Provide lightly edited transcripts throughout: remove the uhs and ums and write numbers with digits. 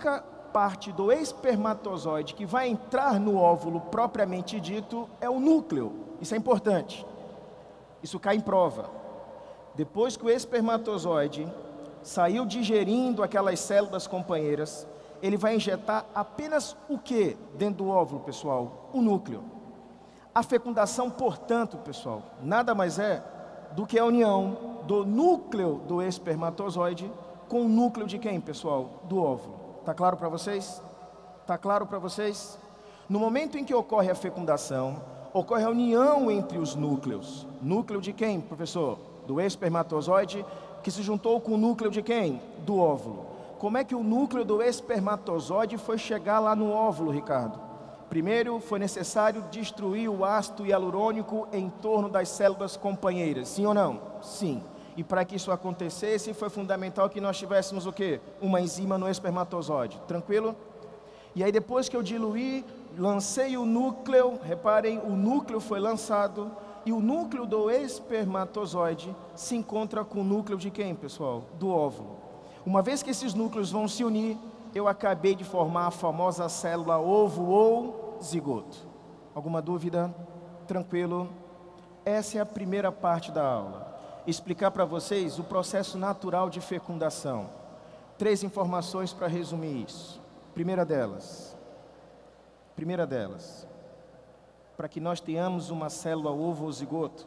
única parte do espermatozoide que vai entrar no óvulo propriamente dito é o núcleo. Isso é importante. Isso cai em prova. Depois que o espermatozoide saiu digerindo aquelas células companheiras, ele vai injetar apenas o que dentro do óvulo, pessoal? O núcleo. A fecundação, portanto, pessoal, nada mais é do que a união do núcleo do espermatozoide com o núcleo de quem, pessoal? Do óvulo. Tá claro para vocês? Tá claro para vocês? No momento em que ocorre a fecundação, ocorre a união entre os núcleos. Núcleo de quem, professor? Do espermatozoide, que se juntou com o núcleo de quem? Do óvulo. Como é que o núcleo do espermatozoide foi chegar lá no óvulo, Ricardo? Primeiro, foi necessário destruir o ácido hialurônico em torno das células companheiras. Sim ou não? Sim. E para que isso acontecesse, foi fundamental que nós tivéssemos o quê? Uma enzima no espermatozoide. Tranquilo? E aí depois que eu diluí, lancei o núcleo, reparem, o núcleo foi lançado, e o núcleo do espermatozoide se encontra com o núcleo de quem, pessoal? Do óvulo. Uma vez que esses núcleos vão se unir, eu acabei de formar a famosa célula ovo ou zigoto. Alguma dúvida? Tranquilo? Essa é a primeira parte da aula. Explicar para vocês o processo natural de fecundação. 3 informações para resumir isso. Primeira delas, para que nós tenhamos uma célula ovo ou zigoto,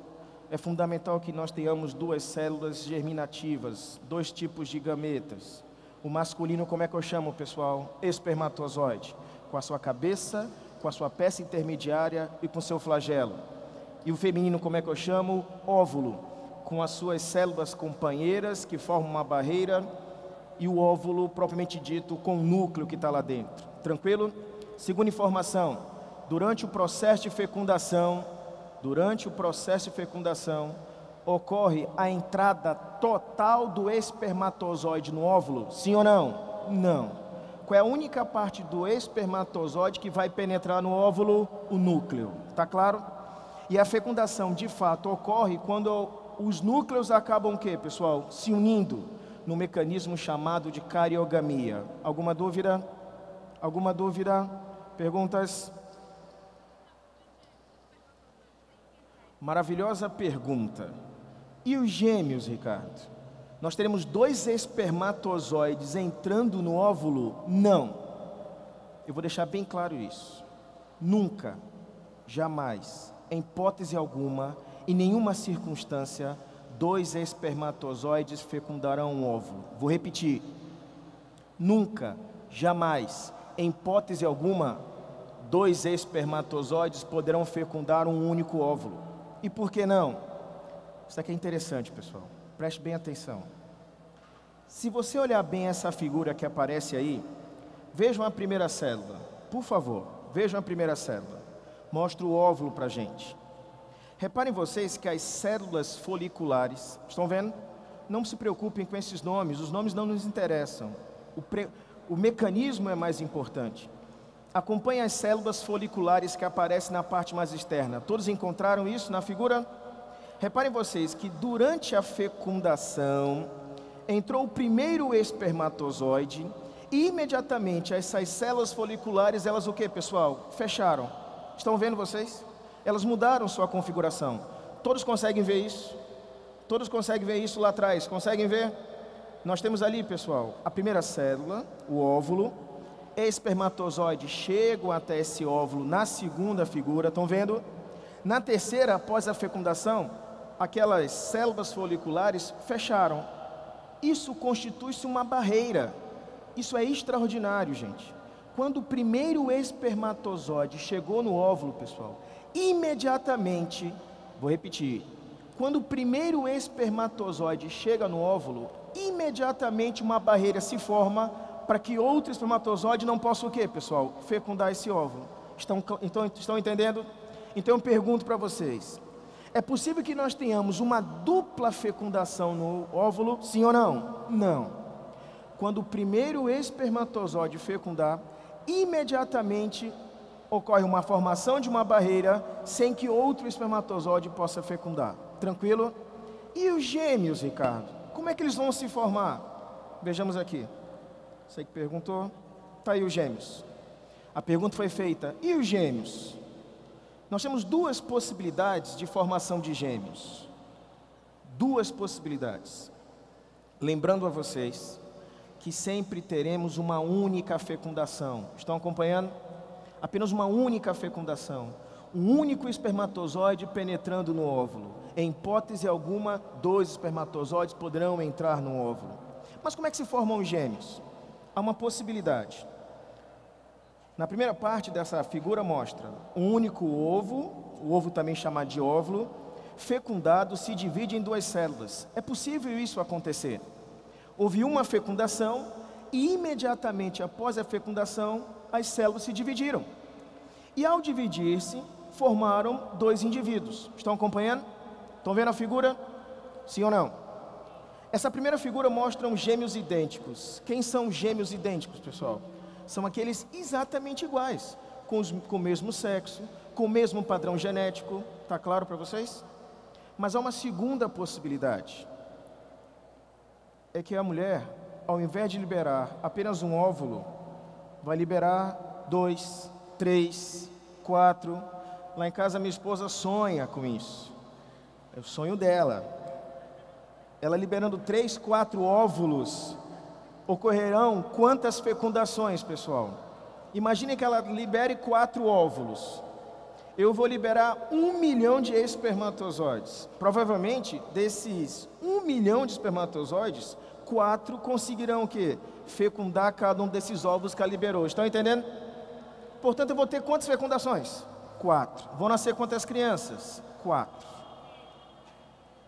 é fundamental que nós tenhamos 2 células germinativas, 2 tipos de gametas. O masculino, como é que eu chamo, pessoal? Espermatozoide, com a sua cabeça, com a sua peça intermediária e com seu flagelo. E o feminino, como é que eu chamo? Óvulo, com as suas células companheiras que formam uma barreira, e o óvulo propriamente dito com o núcleo que está lá dentro. Tranquilo? Segunda informação, durante o processo de fecundação, ocorre a entrada total do espermatozoide no óvulo? Sim ou não? Não. Qual é a única parte do espermatozoide que vai penetrar no óvulo? O núcleo. Tá claro? E a fecundação, de fato, ocorre quando os núcleos acabam o quê, pessoal? Se unindo no mecanismo chamado de cariogamia. Alguma dúvida? Alguma dúvida? Perguntas? Maravilhosa pergunta. E os gêmeos, Ricardo? Nós teremos 2 espermatozoides entrando no óvulo? Não. Eu vou deixar bem claro isso. Nunca, jamais, em hipótese alguma, em nenhuma circunstância, 2 espermatozoides fecundarão um óvulo. Vou repetir. Nunca, jamais, em hipótese alguma, 2 espermatozoides poderão fecundar um único óvulo. E por que não? Isso aqui é interessante, pessoal. Preste bem atenção. Se você olhar bem essa figura que aparece aí, vejam a primeira célula. Por favor, vejam a primeira célula. Mostra o óvulo para a gente. Reparem vocês que as células foliculares, estão vendo? Não se preocupem com esses nomes, os nomes não nos interessam. O mecanismo é mais importante. Acompanhe as células foliculares que aparecem na parte mais externa. Todos encontraram isso na figura? Reparem vocês que durante a fecundação, entrou o primeiro espermatozoide e imediatamente essas células foliculares, elas o que, pessoal? Fecharam. Estão vendo vocês? Elas mudaram sua configuração. Todos conseguem ver isso? Todos conseguem ver isso lá atrás? Conseguem ver? Nós temos ali, pessoal, a primeira célula, o óvulo. Espermatozoides chegam até esse óvulo na segunda figura, estão vendo? Na terceira, após a fecundação, aquelas células foliculares fecharam. Isso constitui-se uma barreira. Isso é extraordinário, gente. Quando o primeiro espermatozoide chegou no óvulo, pessoal, imediatamente, vou repetir, quando o primeiro espermatozoide chega no óvulo, imediatamente uma barreira se forma para que outro espermatozoide não possa o quê, pessoal? Fecundar esse óvulo. Estão entendendo? Então eu pergunto para vocês, é possível que nós tenhamos uma dupla fecundação no óvulo, sim ou não? Não. Quando o primeiro espermatozoide fecundar, imediatamente ocorre uma formação de uma barreira sem que outro espermatozoide possa fecundar. Tranquilo? E os gêmeos, Ricardo? Como é que eles vão se formar? Vejamos aqui. Você que perguntou. Está aí os gêmeos. A pergunta foi feita, e os gêmeos? Nós temos duas possibilidades de formação de gêmeos. Duas possibilidades. Lembrando a vocês que sempre teremos uma única fecundação. Estão acompanhando? Apenas uma única fecundação. Um único espermatozoide penetrando no óvulo. Em hipótese alguma, 2 espermatozoides poderão entrar no óvulo. Mas como é que se formam os gêmeos? Há uma possibilidade. Na primeira parte dessa figura mostra um único ovo, o ovo também chamado de óvulo, fecundado se divide em 2 células. É possível isso acontecer. Houve uma fecundação e imediatamente após a fecundação, as células se dividiram. E ao dividir-se, formaram 2 indivíduos. Estão acompanhando? Estão vendo a figura? Sim ou não? Essa primeira figura mostra gêmeos idênticos. Quem são gêmeos idênticos, pessoal? São aqueles exatamente iguais, com o mesmo sexo, com o mesmo padrão genético. Está claro para vocês? Mas há uma segunda possibilidade. É que a mulher, ao invés de liberar apenas um óvulo, vai liberar 2, 3, 4. Lá em casa minha esposa sonha com isso. É o sonho dela. Ela liberando 3, 4 óvulos, ocorrerão quantas fecundações, pessoal? Imagine que ela libere 4 óvulos. Eu vou liberar 1 milhão de espermatozoides. Provavelmente, desses 1 milhão de espermatozoides, 4 conseguirão o quê? Fecundar cada um desses óvulos que ela liberou. Estão entendendo? Portanto, eu vou ter quantas fecundações? 4. Vão nascer quantas crianças? 4.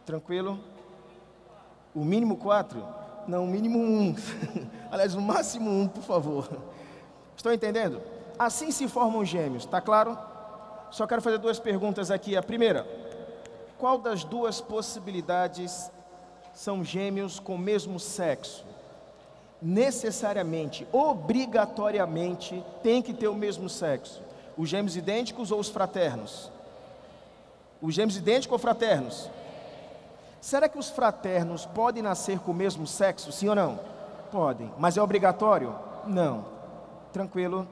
Tranquilo? O mínimo 4? Não, o mínimo 1. Aliás, o máximo 1, por favor. Estão entendendo? Assim se formam gêmeos, está claro? Só quero fazer 2 perguntas aqui. A primeira, qual das 2 possibilidades são gêmeos com o mesmo sexo? Necessariamente, obrigatoriamente, tem que ter o mesmo sexo. Os gêmeos idênticos ou os fraternos? Os gêmeos idênticos ou fraternos? Será que os fraternos podem nascer com o mesmo sexo, sim ou não? Podem, mas é obrigatório? Não. Tranquilo.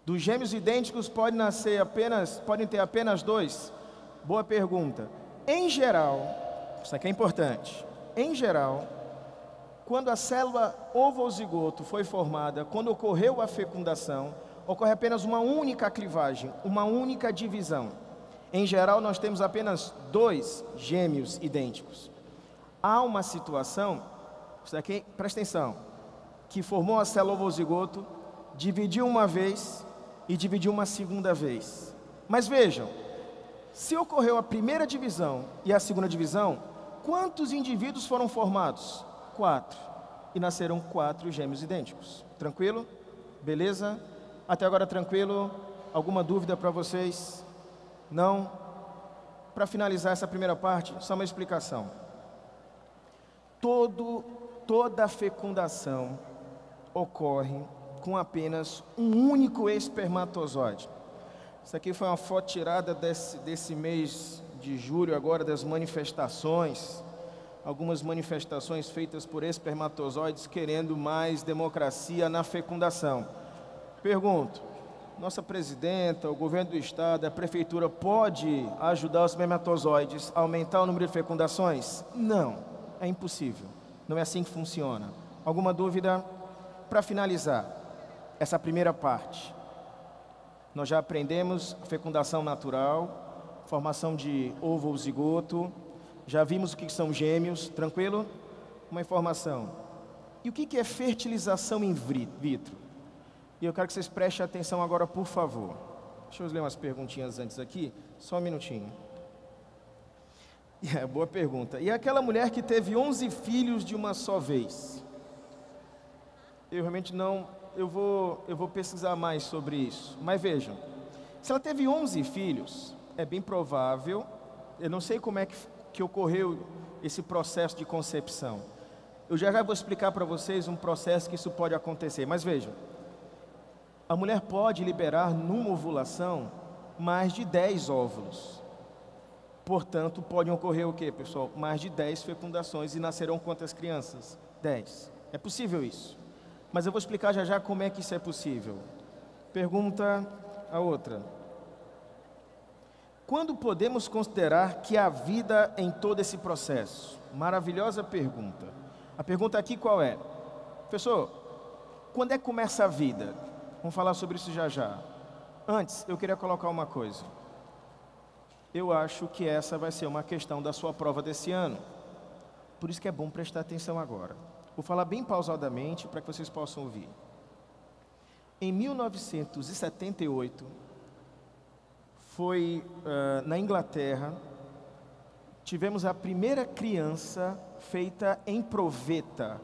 Dos gêmeos idênticos podem ter apenas 2? Boa pergunta. Em geral, isso aqui é importante. Em geral, quando a célula ovo-zigoto foi formada, quando ocorreu a fecundação, ocorre apenas uma única clivagem, uma única divisão. Em geral, nós temos apenas 2 gêmeos idênticos. Há uma situação, isso aqui, presta atenção, que formou a célula ovo-zigoto, dividiu uma vez e dividiu uma segunda vez. Mas vejam, se ocorreu a primeira divisão e a segunda divisão, quantos indivíduos foram formados? 4. E nasceram 4 gêmeos idênticos. Tranquilo? Beleza? Até agora tranquilo? Alguma dúvida para vocês? Não? Para finalizar essa primeira parte, só uma explicação. Toda fecundação ocorre com apenas um único espermatozoide. Isso aqui foi uma foto tirada desse mês de julho agora, das manifestações. Algumas manifestações feitas por espermatozoides querendo mais democracia na fecundação. Pergunto, nossa presidenta, o governo do estado, a prefeitura pode ajudar os espermatozoides a aumentar o número de fecundações? Não, é impossível. Não é assim que funciona. Alguma dúvida? Para finalizar essa primeira parte, nós já aprendemos fecundação natural, formação de ovo ou zigoto, já vimos o que são gêmeos, tranquilo? Uma informação. E o que é fertilização in vitro? E eu quero que vocês prestem atenção agora, por favor. Deixa eu ler umas perguntinhas antes aqui, só um minutinho. Boa pergunta. E aquela mulher que teve 11 filhos de uma só vez? Eu realmente não, eu vou pesquisar mais sobre isso. Mas vejam, se ela teve 11 filhos, é bem provável, eu não sei como é que ocorreu esse processo de concepção. Eu já vou explicar para vocês um processo que isso pode acontecer, mas vejam. A mulher pode liberar numa ovulação mais de 10 óvulos. Portanto, podem ocorrer o quê, pessoal? Mais de 10 fecundações e nascerão quantas crianças? 10. É possível isso. Mas eu vou explicar já já como é que isso é possível. Pergunta a outra. Quando podemos considerar que há vida em todo esse processo? Maravilhosa pergunta. A pergunta aqui qual é? Professor, quando é que começa a vida? Vamos falar sobre isso já já. Antes, eu queria colocar uma coisa. Eu acho que essa vai ser uma questão da sua prova desse ano. Por isso que é bom prestar atenção agora. Vou falar bem pausadamente para que vocês possam ouvir. Em 1978, foi na Inglaterra, tivemos a primeira criança feita em proveta,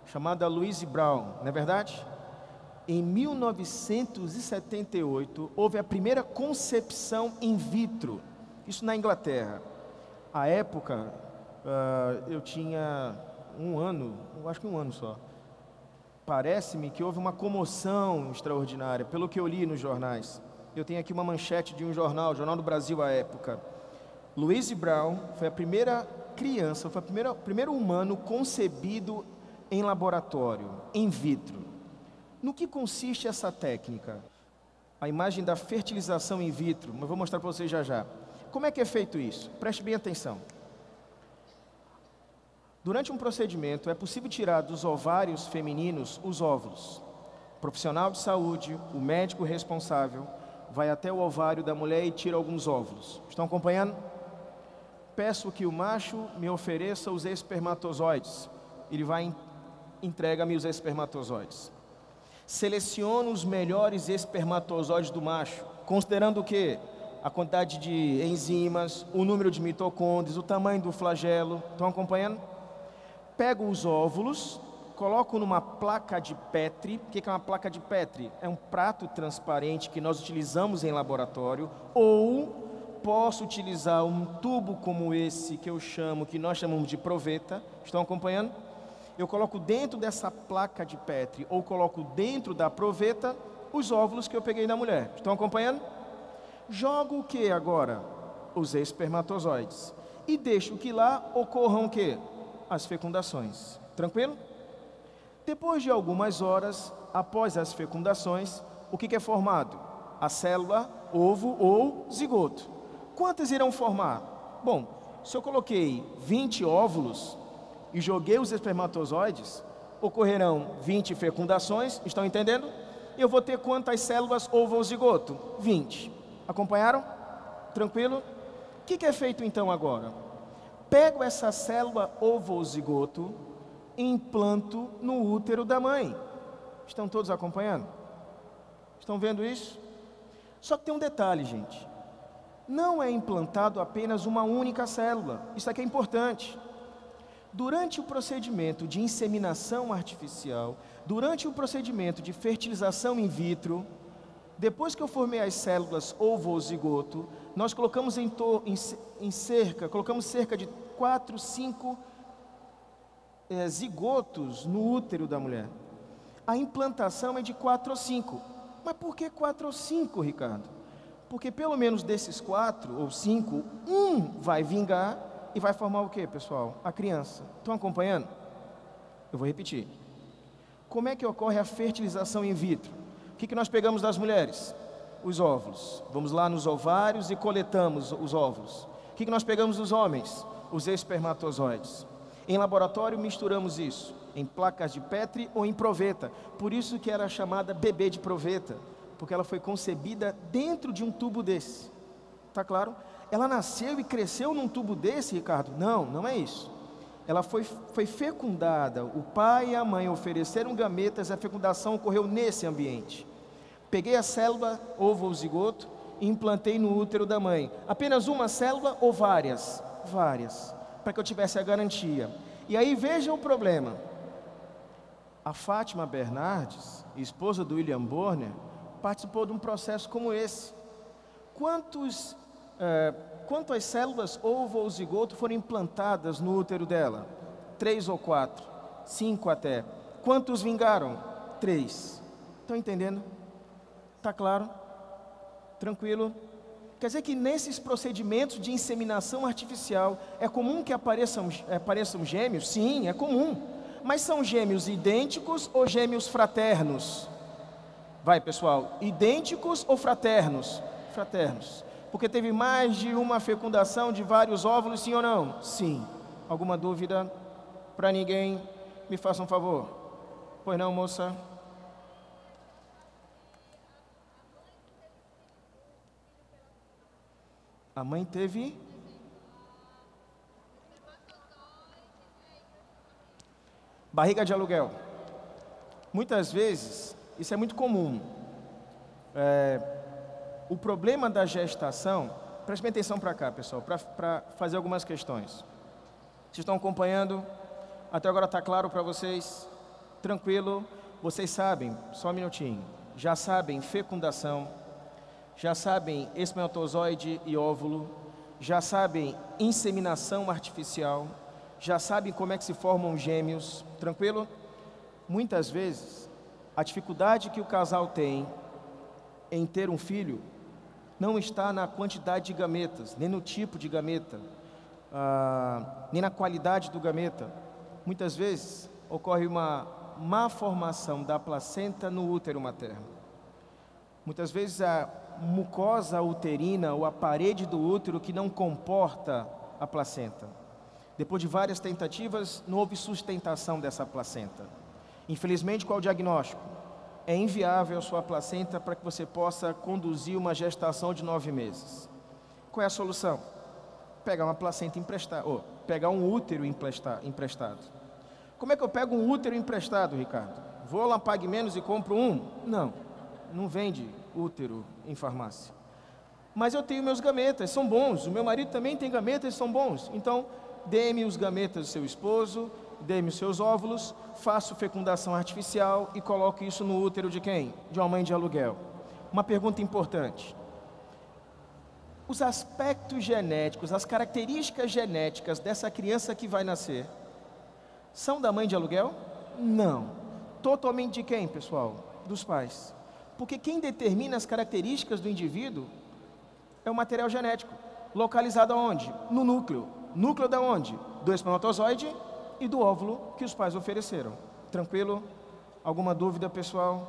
chamada Louise Brown, não é verdade? Em 1978, houve a primeira concepção in vitro, isso na Inglaterra. À época, eu tinha um ano, acho que um ano só. Parece-me que houve uma comoção extraordinária, pelo que eu li nos jornais. Eu tenho aqui uma manchete de um jornal, Jornal do Brasil à época. Louise Brown foi a primeira criança, foi o primeiro humano concebido em laboratório, in vitro. No que consiste essa técnica? A imagem da fertilização in vitro, mas vou mostrar para vocês já já. Como é que é feito isso? Preste bem atenção. Durante um procedimento, é possível tirar dos ovários femininos os óvulos. O profissional de saúde, o médico responsável, vai até o ovário da mulher e tira alguns óvulos. Estão acompanhando? Peço que o macho me ofereça os espermatozoides. Ele vai e entrega-me os espermatozoides. Seleciono os melhores espermatozoides do macho, considerando o quê? A quantidade de enzimas, o número de mitocôndrias, o tamanho do flagelo. Estão acompanhando? Pego os óvulos, coloco numa placa de Petri. O que é uma placa de Petri? É um prato transparente que nós utilizamos em laboratório, ou posso utilizar um tubo como esse que nós chamamos de proveta. Estão acompanhando? Eu coloco dentro dessa placa de Petri, ou coloco dentro da proveta, os óvulos que eu peguei da mulher. Estão acompanhando? Jogo o que agora? Os espermatozoides. E deixo que lá ocorram o quê? As fecundações. Tranquilo? Depois de algumas horas, após as fecundações, o que é formado? A célula, ovo ou zigoto. Quantas irão formar? Bom, se eu coloquei 20 óvulos e joguei os espermatozoides, ocorrerão 20 fecundações, estão entendendo? Eu vou ter quantas células ovo ou zigoto? 20. Acompanharam? Tranquilo? O que é feito então agora? Pego essa célula ovo ou zigoto e implanto no útero da mãe. Estão todos acompanhando? Estão vendo isso? Só que tem um detalhe, gente. Não é implantado apenas uma única célula. Isso aqui é importante. Durante o procedimento de inseminação artificial, durante o procedimento de fertilização in vitro, depois que eu formei as células ovo ou zigoto, nós colocamos colocamos cerca de 4, 5 zigotos no útero da mulher. A implantação é de 4 ou 5. Mas por que 4 ou 5, Ricardo? Porque pelo menos desses 4 ou 5, um vai vingar e vai formar o que, pessoal? A criança. Estão acompanhando? Eu vou repetir. Como é que ocorre a fertilização in vitro? O que nós pegamos das mulheres? Os óvulos. Vamos lá nos ovários e coletamos os óvulos. O que nós pegamos dos homens? Os espermatozoides. Em laboratório misturamos isso, em placas de Petri ou em proveta. Por isso que era chamada bebê de proveta, porque ela foi concebida dentro de um tubo desse. Tá claro? Ela nasceu e cresceu num tubo desse, Ricardo? Não, não é isso. Ela foi fecundada, o pai e a mãe ofereceram gametas, a fecundação ocorreu nesse ambiente. Peguei a célula, ovo ou zigoto, e implantei no útero da mãe. Apenas uma célula ou várias? Várias, para que eu tivesse a garantia. E aí veja o problema. A Fátima Bernardes, esposa do William Bonner, participou de um processo como esse. Quantas células ovo ou zigoto foram implantadas no útero dela? 3 ou 4, 5 até. Quantos vingaram? 3. Estão entendendo? Está claro? Tranquilo? Quer dizer que nesses procedimentos de inseminação artificial, é comum que apareçam gêmeos? Sim, é comum. Mas são gêmeos idênticos ou gêmeos fraternos? Vai, pessoal, idênticos ou fraternos? Fraternos. Porque teve mais de uma fecundação de vários óvulos, sim ou não? Sim. Alguma dúvida? Para ninguém? Me faça um favor. Pois não, moça? A mãe teve... barriga de aluguel. Muitas vezes, isso é muito comum. O problema da gestação... Prestem atenção para cá, pessoal, para fazer algumas questões. Vocês estão acompanhando? Até agora está claro para vocês? Tranquilo? Vocês sabem, só um minutinho, já sabem fecundação, já sabem espermatozoide e óvulo, já sabem inseminação artificial, já sabem como é que se formam gêmeos, tranquilo? Muitas vezes, a dificuldade que o casal tem em ter um filho não está na quantidade de gametas, nem no tipo de gameta, nem na qualidade do gameta. Muitas vezes ocorre uma má formação da placenta no útero materno. Muitas vezes a mucosa uterina ou a parede do útero que não comporta a placenta. Depois de várias tentativas, não houve sustentação dessa placenta. Infelizmente, qual é o diagnóstico? É inviável a sua placenta para que você possa conduzir uma gestação de 9 meses. Qual é a solução? Pegar uma placenta emprestada, ou pegar um útero emprestado. Como é que eu pego um útero emprestado, Ricardo? Vou lá, pague menos e compro um? Não vende útero em farmácia. Mas eu tenho meus gametas, são bons. O meu marido também tem gametas, são bons. Então, dê-me os gametas do seu esposo, dê-me os seus óvulos, faço fecundação artificial e coloco isso no útero de quem? De uma mãe de aluguel. Uma pergunta importante. Os aspectos genéticos, as características genéticas dessa criança que vai nascer, são da mãe de aluguel? Não. Totalmente de quem, pessoal? Dos pais. Porque quem determina as características do indivíduo é o material genético. Localizado aonde? No núcleo. Núcleo da onde? Do espermatozoide e do óvulo que os pais ofereceram. Tranquilo? Alguma dúvida, pessoal?